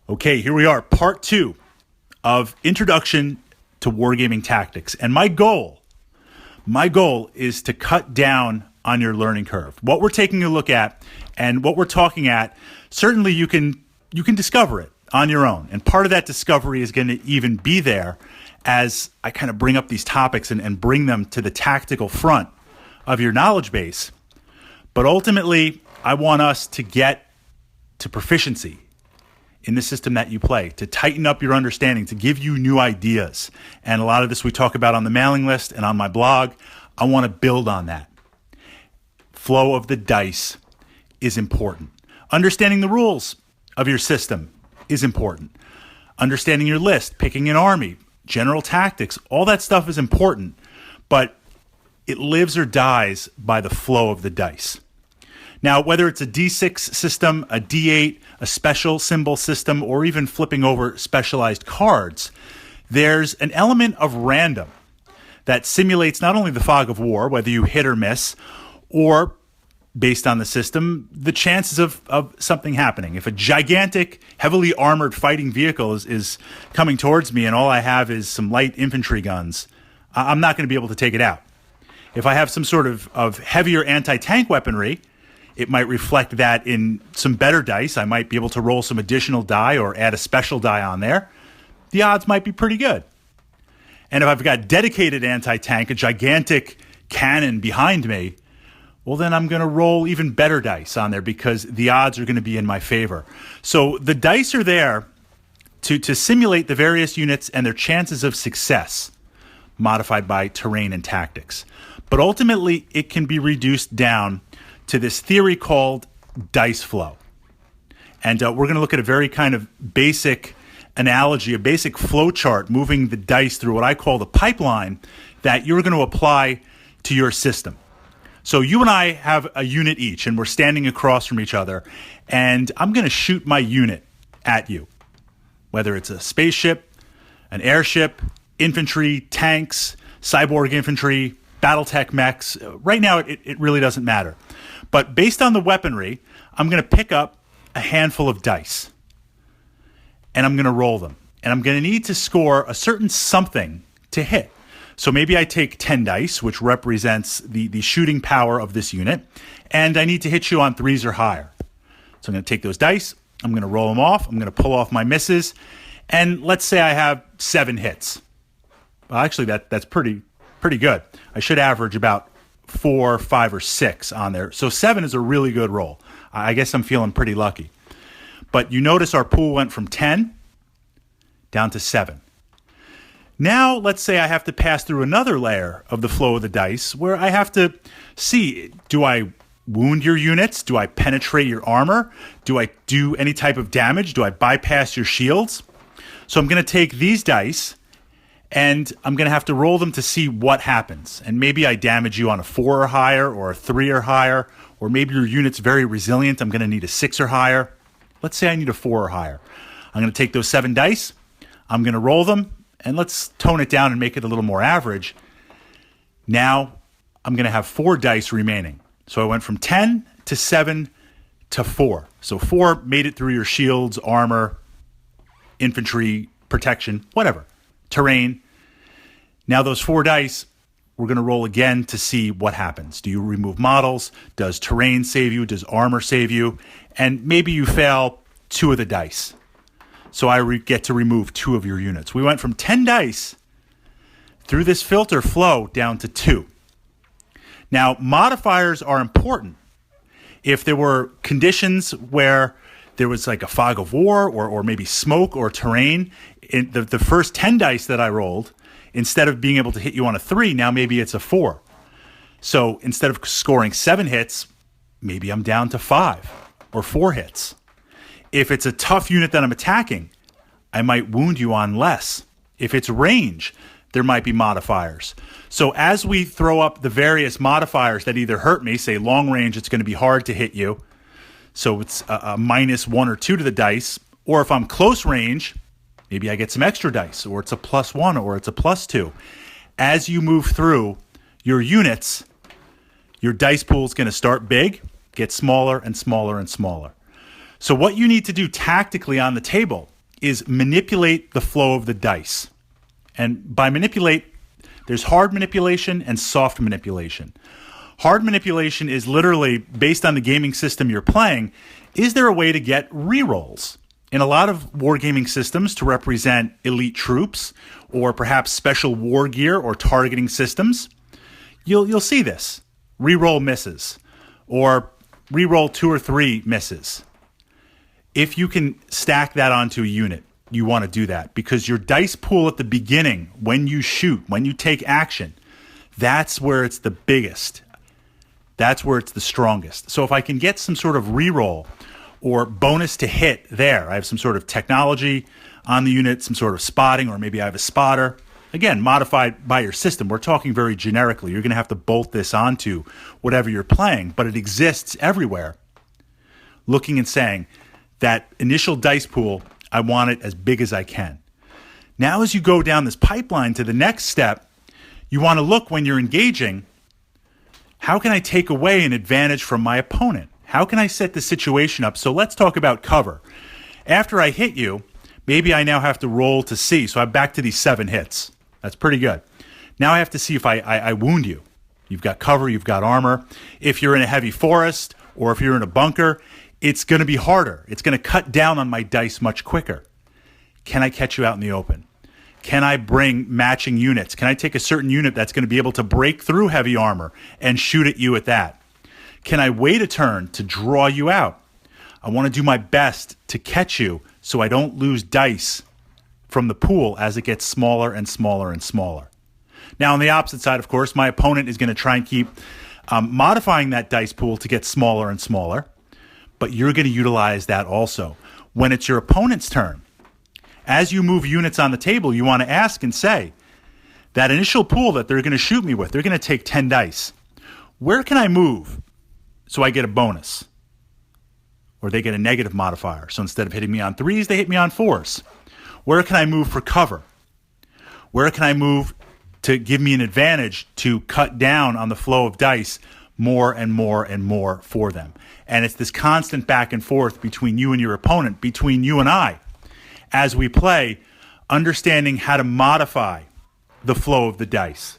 Okay, here we are, part 2 of Introduction to Wargaming Tactics. And my goal is to cut down on your learning curve. What we're taking a look at and what we're talking at, certainly you can discover it on your own. And part of that discovery is going to even be there as I kind of bring up these topics and bring them to the tactical front of your knowledge base. But ultimately, I want us to get to proficiency in the system that you play, to tighten up your understanding, to give you new ideas. And a lot of this we talk about on the mailing list and on my blog. I want to build on that. Flow of the dice is important. Understanding the rules of your system is important. Understanding your list, picking an army, general tactics, all that stuff is important, but it lives or dies by the flow of the dice. Now, whether it's a D6 system, a D8, a special symbol system, or even flipping over specialized cards, there's an element of random that simulates not only the fog of war, whether you hit or miss, or based on the system, the chances of something happening. If a gigantic, heavily armored fighting vehicle is coming towards me and all I have is some light infantry guns, I'm not going to be able to take it out. If I have some sort of heavier anti-tank weaponry, it might reflect that in some better dice. I might be able to roll some additional die or add a special die on there. The odds might be pretty good. And if I've got dedicated anti-tank, a gigantic cannon behind me, well, then I'm going to roll even better dice on there because the odds are going to be in my favor. So the dice are there to simulate the various units and their chances of success, modified by terrain and tactics. But ultimately, it can be reduced down to this theory called dice flow. And we're going to look at a very kind of basic analogy, a basic flow chart, moving the dice through what I call the pipeline that you're going to apply to your system. So you and I have a unit each, and we're standing across from each other, and I'm going to shoot my unit at you, whether it's a spaceship, an airship, infantry, tanks, cyborg infantry, Battletech mechs. Right now, it really doesn't matter. But based on the weaponry, I'm going to pick up a handful of dice, and I'm going to roll them. And I'm going to need to score a certain something to hit. So maybe I take 10 dice, which represents the shooting power of this unit, and I need to hit you on 3s or higher. So I'm going to take those dice, I'm going to roll them off, I'm going to pull off my misses, and let's say I have 7 hits. Well, actually, that's pretty good. I should average about 4, 5, or 6 on there. So 7 is a really good roll. I guess I'm feeling pretty lucky. But you notice our pool went from 10 down to 7. Now, let's say I have to pass through another layer of the flow of the dice where I have to see, do I wound your units? Do I penetrate your armor? Do I do any type of damage? Do I bypass your shields? So I'm going to take these dice and I'm going to have to roll them to see what happens. And maybe I damage you on a 4 or higher or a 3 or higher, or maybe your unit's very resilient. I'm going to need a 6 or higher. Let's say I need a 4 or higher. I'm going to take those 7 dice. I'm going to roll them. And let's tone it down and make it a little more average. Now I'm going to have 4 dice remaining. So I went from 10 to 7 to 4. So 4 made it through your shields, armor, infantry, protection, whatever, terrain. Now those 4 dice, we're going to roll again to see what happens. Do you remove models? Does terrain save you? Does armor save you? And maybe you fail 2 of the dice. So I get to remove 2 of your units. We went from 10 dice through this filter flow down to 2. Now, modifiers are important. If there were conditions where there was like a fog of war or maybe smoke or terrain, in the first 10 dice that I rolled, instead of being able to hit you on a 3, now maybe it's a 4. So instead of scoring 7 hits, maybe I'm down to 5 or 4 hits. If it's a tough unit that I'm attacking, I might wound you on less. If it's range, there might be modifiers. So as we throw up the various modifiers that either hurt me, say long range, it's going to be hard to hit you. So it's a -1 or 2 to the dice. Or if I'm close range, maybe I get some extra dice, or it's a +1 or it's a +2. As you move through your units, your dice pool is going to start big, get smaller and smaller and smaller. So what you need to do tactically on the table is manipulate the flow of the dice. And by manipulate, there's hard manipulation and soft manipulation. Hard manipulation is literally based on the gaming system you're playing. Is there a way to get rerolls? In a lot of wargaming systems to represent elite troops or perhaps special war gear or targeting systems, you'll see this. Reroll misses or reroll 2 or 3 misses. If you can stack that onto a unit, you want to do that because your dice pool at the beginning, when you shoot, when you take action, that's where it's the biggest. That's where it's the strongest. So if I can get some sort of reroll or bonus to hit there, I have some sort of technology on the unit, some sort of spotting, or maybe I have a spotter. Again, modified by your system. We're talking very generically. You're going to have to bolt this onto whatever you're playing, but it exists everywhere. Looking and saying, that initial dice pool, I want it as big as I can. Now, as you go down this pipeline to the next step, you want to look when you're engaging, how can I take away an advantage from my opponent? How can I set the situation up? So let's talk about cover. After I hit you, maybe I now have to roll to see. So I'm back to these 7 hits. That's pretty good. Now I have to see if I wound you. You've got cover, you've got armor. If you're in a heavy forest or if you're in a bunker, it's going to be harder. It's going to cut down on my dice much quicker. Can I catch you out in the open? Can I bring matching units? Can I take a certain unit that's going to be able to break through heavy armor and shoot at you at that? Can I wait a turn to draw you out? I want to do my best to catch you so I don't lose dice from the pool as it gets smaller and smaller and smaller. Now, on the opposite side, of course, my opponent is going to try and keep modifying that dice pool to get smaller and smaller. But you're going to utilize that also. When it's your opponent's turn, as you move units on the table, you want to ask and say, that initial pool that they're going to shoot me with, they're going to take 10 dice. Where can I move so I get a bonus? Or they get a negative modifier. So instead of hitting me on 3s, they hit me on 4s. Where can I move for cover? Where can I move to give me an advantage to cut down on the flow of dice more and more and more for them? And it's this constant back and forth between you and your opponent, between you and I, as we play, understanding how to modify the flow of the dice.